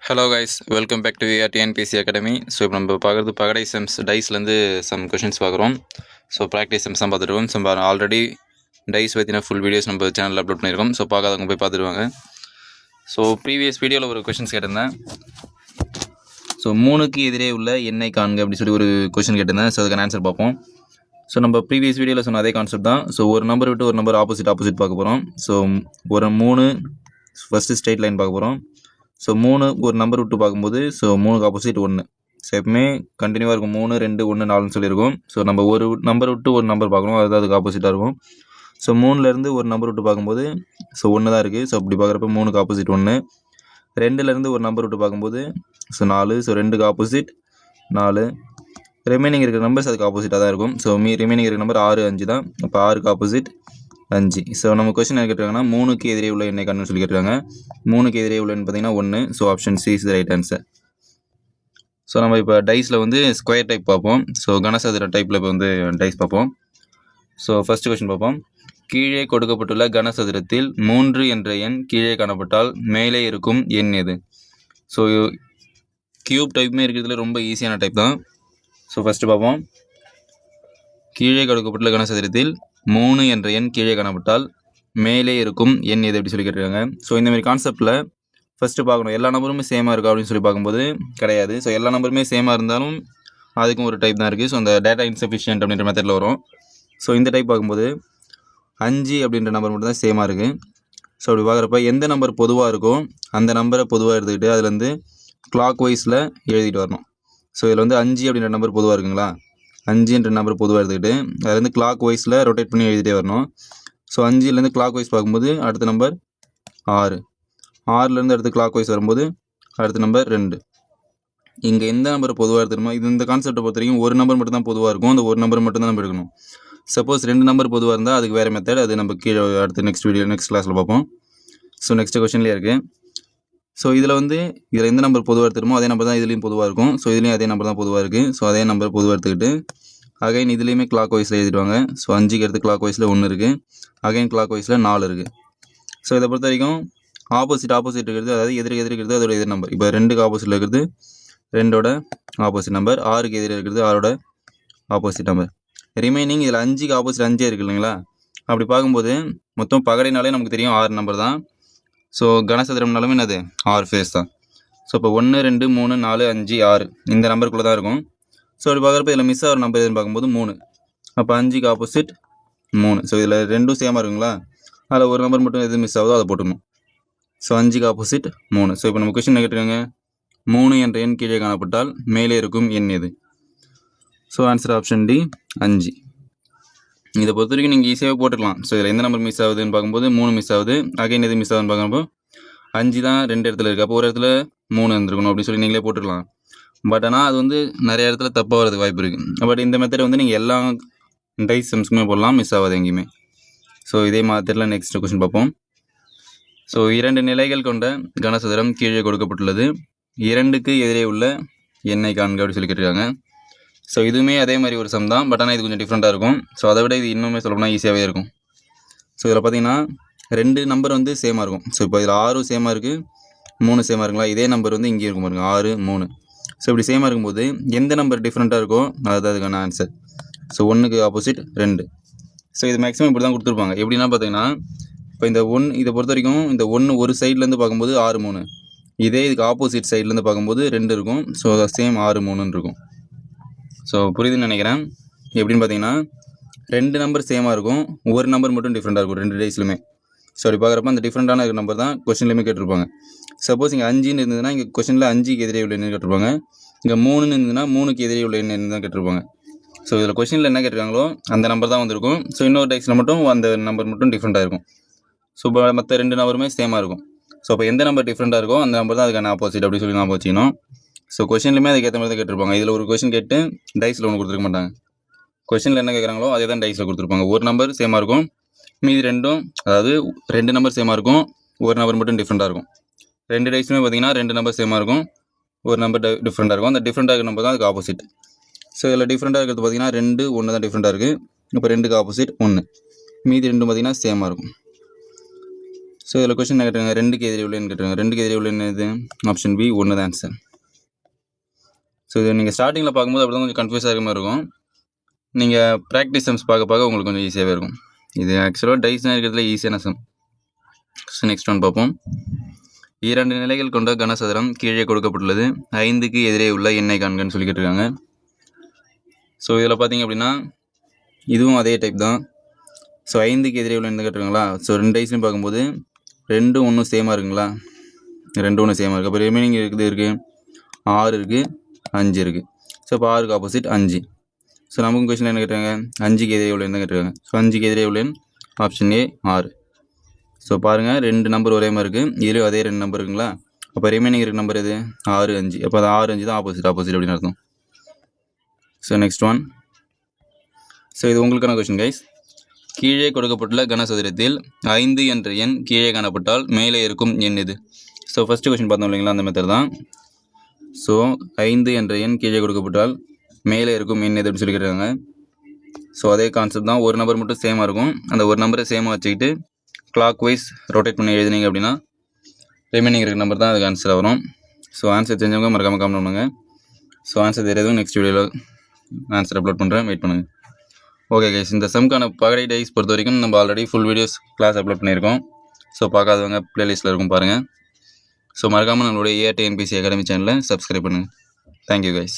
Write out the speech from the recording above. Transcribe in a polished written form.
Hello guys, welcome back to TNPSC academy. So இப்போ நம்ம பார்க்குறது பகடை செம்ஸ் டைஸ்லேருந்து சம் கொஷின்ஸ் பார்க்குறோம். ஸோ ப்ராக்டிஸ் செம்ஸ் தான் பார்த்துட்டு இருக்கோம். ஸோ ஆல்ரெடி டைஸ் பற்றின ஃபுல் வீடியோஸ் நம்ம சேனலில் அப்லோட் பண்ணியிருக்கோம். ஸோ பார்க்காதவங்க போய் பார்த்துருவாங்க. ஸோ ப்ரீவியஸ் வீடியோவில் ஒரு கொஷின்ஸ் கேட்டிருந்தேன். ஸோ 3க்கு எதிரே உள்ள எண்ணை காண்க அப்படின்னு சொல்லி ஒரு கொஷின் கேட்டிருந்தேன். ஸோ அதுக்கான ஆன்சர் பார்ப்போம். ஸோ நம்ம ப்ரீவியஸ் வீடியோவில் சொன்ன அதே கான்செப்ட் தான். ஸோ ஒரு நம்பர் விட்டு ஒரு நம்பர் ஆப்போசிட் பார்க்க போகிறோம். ஸோ ஒரு 3 ஃபஸ்ட்டு ஸ்ட்ரெயிட் லைன் பார்க்க போகிறோம். ஸோ 3 ஒரு நம்பர் விட்டு பார்க்கும்போது ஸோ 3க்கு ஆப்போசிட் 1. ஸோ எப்பவுமே கண்டினியூவாக இருக்கும். 3, 2, 1, 4ன்னு சொல்லியிருக்கோம். ஸோ நம்ம ஒரு நம்பர் விட்டு ஒரு நம்பர் பார்க்கணும், அதுக்கு ஆப்போசிட்டாக இருக்கும். ஸோ 3லேருந்து ஒரு நம்பர் விட்டு பார்க்கும்போது ஸோ 1 தான் இருக்குது. ஸோ அப்படி பார்க்குறப்ப 3க்கு ஆப்போசிட் 1. 2லேருந்து ஒரு நம்பர் விட்டு பார்க்கும்போது ஸோ 4. ஸோ 2க்கு ஆப்போசிட் 4. ரிமைனிங் இருக்கிற நம்பர்ஸ் அதுக்கு ஆப்போசிட்டாக தான் இருக்கும். ஸோ ரிமைனிங் இருக்கிற நம்பர் 6, 5 தான். அப்போ 6க்கு ஆப்போசிட் 5. ஸோ நம்ம கொஸ்டின் என்ன கேட்டிருக்காங்கன்னா 3க்கு எதிரே உள்ள எண்ணை காண்கன்னு சொல்லி கேட்டிருக்காங்க. 3க்கு எதிரே உள்ளன்னு பார்த்தீங்கன்னா 1. So option C is the right answer. So நம்ம இப்போ டைஸில் வந்து ஸ்கொயர் டைப் பார்ப்போம். ஸோ கனசதுர டைப்பில் இப்போ வந்து டைஸ் பார்ப்போம். ஸோ ஃபஸ்ட்டு கொஸ்டின் பார்ப்போம். கீழே கொடுக்கப்பட்டுள்ள கனசதுரத்தில் 3 என்ற எண் கீழே காணப்பட்டால் மேலே இருக்கும் எண் எது? ஸோ கியூப் டைப்புமே இருக்கிறதுல ரொம்ப ஈஸியான டைப் தான். ஸோ ஃபஸ்ட்டு பார்ப்போம். கீழே கொடுக்கப்பட்டுள்ள கனசதுரத்தில் 3 என்ற எண் கீழே காணப்பட்டால் மேலே இருக்கும் எண் எது அப்படி சொல்லி கேட்டிருக்காங்க. ஸோ இந்தமாதிரி கான்செப்டில் ஃபஸ்ட்டு பார்க்கணும், எல்லா நம்பருமே சேமாக இருக்கா அப்படின்னு சொல்லி பார்க்கும்போது கிடையாது. ஸோ எல்லா நம்பருமே சேமாக இருந்தாலும் அதுக்கும் ஒரு டைப் தான் இருக்குது. ஸோ அந்த டேட்டா இன்சஃபிஷியன்ட் அப்படின்ற மெத்தடில் வரும். ஸோ இந்த டைப் பார்க்கும்போது 5 அப்படின்ற நம்பர் மட்டும் தான் சேமாக இருக்குது. ஸோ அப்படி பார்க்குறப்ப எந்த நம்பர் பொதுவாக இருக்கோ அந்த நம்பரை பொதுவாக எடுத்துக்கிட்டு அதுலேருந்து கிளாக் வைஸில் எழுதிட்டு வரணும். ஸோ இதில் வந்து 5 அப்படின்ற நம்பர் பொதுவாக இருக்குங்களா, 5ன்ற நம்பர் பொதுவாக எடுத்துக்கிட்டு அதுலேருந்து கிளாக் வைஸில் ரொட்டேட் பண்ணி எழுதிட்டே வரணும். ஸோ 5லேருந்து கிளாக் வைஸ் பார்க்கும்போது அடுத்த நம்பர் 6. 6லேருந்து அடுத்து கிளாக் வைஸ் வரும்போது அடுத்த நம்பர் 2. இங்கே எந்த நம்பர் பொதுவாக எடுத்துக்கணுமோ, இந்த கான்செப்டை பொறுத்த வரைக்கும் ஒரு நம்பர் மட்டும் தான் பொதுவாக இருக்கும். அந்த ஒரு நம்பர் மட்டும் தான் நம்ம எடுக்கணும். சப்போஸ் 2 நம்பர் பொதுவாக இருந்தால் அதுக்கு வேறு மெத்தட், அது நம்ம கீழே அடுத்து நெக்ஸ்ட் கிளாஸில் பார்ப்போம். ஸோ நெக்ஸ்ட் கொஸ்டின்லேயே இருக்குது. ஸோ இதில் எந்த நம்பர் பொதுவாக எடுத்துருமோ அதே நம்பர் தான் இதுலேயும் பொதுவாக இருக்கும். ஸோ இதுலேயும் அதே நம்பர் தான் பொதுவாக இருக்குது. ஸோ அதே நம்பர் பொதுவாக எடுத்துக்கிட்டு அகைன் இதுலேயுமே கிளாக் வைஸில் எழுதிடுவாங்க. ஸோ 5க்கு எடுத்து கிளாக் வைஸில் 1 இருக்குது. அகைன் கிளாக் வைஸில் 4 இருக்குது. ஸோ இதை பொறுத்த வரைக்கும் ஆப்போசிட் இருக்கிறது, அதாவது இருக்கிறது அதோட எதிர் நம்பர். இப்போ 2க்கு ஆப்போசிட்டில் இருக்கிறது 2ஓட ஆப்போசிட் நம்பர், 6க்கு எதிராக இருக்கிறது 6ஓட ஆப்போசிட் நம்பர். ரிமைனிங் இதில் 5க்கு ஆப்போசிட் 5 இருக்குது இல்லைங்களா. அப்படி பார்க்கும்போது மொத்தம் பகடைனாலே நமக்கு தெரியும் 6 நம்பர் தான். ஸோ கனசதுரம்னாலுமே என்னது 6 ஃபேஸ் தான். ஸோ இப்போ 1, 2, 3, 4, 5, 6 இந்த நம்பருக்குள்ளே தான் இருக்கும். ஸோ அப்படி பார்க்குறப்ப இதில் மிஸ் ஆகிற நம்பர் எதுன்னு பார்க்கும்போது 3. அப்போ 5க்கு ஆப்போசிட் 3. ஸோ இதில் 2 சேமாக இருக்குங்களா, அதில் ஒரு நம்பர் மட்டும் எது மிஸ் ஆகுதோ அதை போட்டுக்கணும். So 5க்கு opposite 3. ஸோ இப்போ நம்ம கொஸ்டின் கேட்டிருக்காங்க 3 என்ற எண் கீழே காணப்பட்டால் மேலே இருக்கும் எண் எது? So answer option D 5. இதை பொறுத்த வரைக்கும் நீங்கள் ஈஸியாக போட்டுக்கலாம். ஸோ இதில் எந்த நம்பர் மிஸ் ஆகுதுன்னு பார்க்கும்போது 3 மிஸ் ஆகுது. அகைன் எது மிஸ் ஆகுதுன்னு பார்க்குறப்போ 5 தான் 2 இடத்துல இருக்குது. அப்போ ஒரு இடத்துல 3 இருந்திருக்கணும் அப்படின்னு சொல்லி நீங்களே போட்டுக்கலாம். பட் ஆனால் அது வந்து நிறைய இடத்துல தப்பாக வரதுக்கு வாய்ப்பு இருக்குது. பட் இந்த மெத்தட் வந்து நீங்கள் எல்லா டைஸ் செம்ஸ்க்குமே போடலாம், மிஸ் ஆகாது எங்கேயுமே. ஸோ இதே மெத்தடில் நெக்ஸ்ட் கொஸ்டின் பார்ப்போம். ஸோ 2 நிலைகள் கொண்ட கனசதுரம் கீழே கொடுக்கப்பட்டுள்ளது. 2க்கு எதிரே உள்ள எண்ணை காண்க அப்படி சொல்லி கேட்டிருக்காங்க. ஸோ இதுவுமே அதே மாதிரி ஒரு சம் தான். பட் ஆனால் இது கொஞ்சம் டிஃப்ரெண்ட்டாக இருக்கும். ஸோ அதை விட இது இன்னுமே சொல்லப்போனால் ஈஸியாகவே இருக்கும். ஸோ இதில் பார்த்தீங்கன்னா 2 நம்பர் வந்து சேமாக இருக்கும். ஸோ இப்போ இதில் 6 சேமாக இருக்குது, 3 சேமாக இருக்குங்களா. இதே நம்பர் வந்து இங்கேயும் இருக்கும் பாருங்கள், 6, 3. ஸோ இப்படி சேமாக இருக்கும்போது எந்த நம்பர் டிஃப்ரெண்ட்டாக இருக்கோ அதுதான் அதுக்கான ஆன்சர். ஸோ 1க்கு ஆப்போசிட் 2. ஸோ இது மேக்ஸிமம் இப்படி தான் கொடுத்துருப்பாங்க. எப்படின்னா பார்த்தீங்கன்னா இப்போ இந்த 1 இதை பொறுத்த வரைக்கும் இந்த 1 ஒரு சைட்லேருந்து பார்க்கும்போது 6, 3. இதே இதுக்கு ஆப்போசிட் சைட்லேருந்து பார்க்கும்போது 2 இருக்கும். ஸோ சேம் 6, 3ன்னு இருக்கும். ஸோ புரியுதுன்னு நினைக்கிறேன். எப்படின்னு பார்த்தீங்கன்னா 2 நம்பர் சேமாக இருக்கும், ஒரு நம்பர் மட்டும் டிஃப்ரெண்ட்டாக இருக்கும் 2 டேஸ்லுமே. ஸோ அப்படி பார்க்குறப்ப அந்த டிஃப்ரெண்ட்டான நம்பர் தான் கொஸ்டின்லேயுமே கேட்டிருப்பாங்க. சப்போஸ் இங்கே 5ன்னு இருந்ததுன்னா இங்கே கொஸ்டினில் 5க்கு எதிரே உள்ள எண்ணு கேட்டிருப்பாங்க. இங்கே 3ன்னு இருந்ததுன்னா 3க்கு எதிரே உள்ள எண்ணு தான் கேட்டிருப்பாங்க. ஸோ இதில் கொஸ்டினில் என்ன கேட்டிருக்காங்களோ அந்த நம்பர் தான் வந்திருக்கும். ஸோ இன்னொரு டைப்ஸில் மட்டும் அந்த நம்பர் மட்டும் டிஃப்ரெண்ட்டாக இருக்கும். ஸோ இப்போ மற்ற 2 நம்பருமே சேமாக இருக்கும். ஸோ அப்போ எந்த நம்பர் டிஃப்ரெண்ட்டாக இருக்கோ அந்த நம்பர் தான் அதுக்கான ஆப்போசிட் அப்படி சொல்லி ஞாபகம் வச்சுக்கணும். ஸோ கொஸ்டின்லையுமே அதுக்கேற்ற மாதிரி தான் கேட்டிருப்பாங்க. இதில் ஒரு கொஸ்டின் கேட்டு டைஸில் ஒன்று கொடுத்துருக்க மாட்டாங்க. கொஸ்டினில் என்ன கேட்குறாங்களோ அதே தான் டைஸில் கொடுத்துருப்பாங்க. ஒரு நம்பர் சேமாக இருக்கும், மீதி 2ம் அதாவது 2 நம்பர் சேமாக இருக்கும், ஒரு நம்பர் மட்டும் டிஃப்ரெண்ட்டாக இருக்கும். 2 டைஸுமே பார்த்தீங்கன்னா 2 நம்பர் சேமாக இருக்கும், ஒரு நம்பர் டிஃப்ரெண்ட்டாக இருக்கும். அந்த டிஃப்ரெண்ட்டாக இருக்கிற நம்பர் தான் அதுக்கு ஆப்போசிட். ஸோ இதில் டிஃப்ரெண்ட்டாக இருக்கிறது பார்த்தீங்கன்னா 2, 1 தான் டிஃப்ரெண்ட்டாக இருக்குது. இப்போ 2க்கு ஆப்போசிட் 1, மீதி 2 பார்த்தீங்கன்னா சேமாக இருக்கும். ஸோ இதில் கொஸ்டின் என்ன கேட்டாங்க, 2க்கு எதிரே உள்ளேன்னு கேட்டாங்க. 2க்கு எதிரே உள்ளேன்னு எது? ஆப்ஷன் பி 1 தான் ஆன்சர். ஸோ இது நீங்கள் ஸ்டார்டிங்கில் பார்க்கும்போது அப்படி தான் கொஞ்சம் கன்ஃபியூஸாக இருக்க மாதிரி இருக்கும். நீங்கள் ப்ராக்டிஸ் சம்ஸ் பார்க்க உங்களுக்கு கொஞ்சம் ஈஸியாகவே இருக்கும். இது ஆக்சுவலாக டைஸ்னால் இருக்கிறதுல ஈஸியான சம். ஸோ நெக்ஸ்ட் ஒன் பார்ப்போம். 2 நிலைகள் கொண்ட கனசதுரம் கீழே கொடுக்கப்பட்டுள்ளது. 5க்கு எதிரே உள்ள எண்ணை காண்கன்னு சொல்லி கேட்டிருக்காங்க. ஸோ இதில் பார்த்தீங்க அப்படின்னா இதுவும் அதே டைப் தான். ஸோ 5க்கு எதிரே உள்ள என்ன கேட்டிருக்காங்களா. ஸோ 2 டைஸ்லையும் பார்க்கும்போது 2 1 சேமாக இருக்குங்களா, 2 1 சேமாக இருக்குது. அப்போ ரிமைனிங் இருக்குது 6 இருக்குது, 5 இருக்குது. ஸோ இப்போ 6க்கு ஆப்போசிட் 5. ஸோ நமக்கு கொஸ்டின் என்ன கேட்டாங்க, 5க்கு எதிரே உள்ள என்ன கேட்டிருக்காங்க. ஸோ 5க்கு எதிரே உள்ள ஆப்ஷன் ஏ 6. ஸோ பாருங்கள் 2 நம்பர் ஒரே மாதிரி இருக்குது, இதுலேயும் அதே 2 நம்பர் இருக்குங்களா. அப்போ ரிமைனிங் இருக்க நம்பர் எது, 6 5. அப்போ அது 6 5 தான் ஆப்போசிட் அப்படின்னு அர்த்தம். So next one. ஸோ இது உங்களுக்கான கொஸ்டின் கைஸ். கீழே கொடுக்கப்பட்டுள்ள கனசதுரத்தில் 5 என்ற எண் கீழே காணப்பட்டால் மேலே இருக்கும் எண் எது? ஸோ ஃபஸ்ட்டு கொஸ்டின் பார்த்தோம் இல்லைங்களா, அந்த மெத்தட் தான். ஸோ 5 என்ற எண் கீழே கொடுக்கப்பட்டால் மேலே இருக்கும் எண் எது அப்படின்னு சொல்லி கேட்டாங்க. ஸோ அதே கான்செப்ட் தான், ஒரு நம்பர் மட்டும் சேமாக இருக்கும். அந்த ஒரு நம்பரை சேமாக வச்சுக்கிட்டு கிளாக் வைஸ் ரொட்டேட் பண்ணி எழுதினீங்க அப்படின்னா ரிமைனிங் இருக்க நம்பர் தான் அதுக்கு ஆன்சர் வரும். ஸோ ஆன்சர் தெரிஞ்சவங்க மறக்காமல் கமெண்ட் பண்ணுங்கள். ஸோ ஆன்சர் தெரியாதவங்க நெக்ஸ்ட் வீடியோவில் ஆன்சர் அப்லோட் பண்ணுறேன், வெயிட் பண்ணுங்கள். ஓகே கைஸ், இந்த சம்க்கான பகடை டைஸ் பொறுத்த வரைக்கும் நம்ம already full videos class upload பண்ணியிருக்கோம். ஸோ பார்க்காதவங்க ப்ளேலிஸ்ட்டில் இருக்கும் பாருங்கள். ஸோ மறக்காமல் நம்மளுடைய ARTNPC அகாடமி சேனலை சப்ஸ்கிரைப் பண்ணுங்கள். Thank you guys.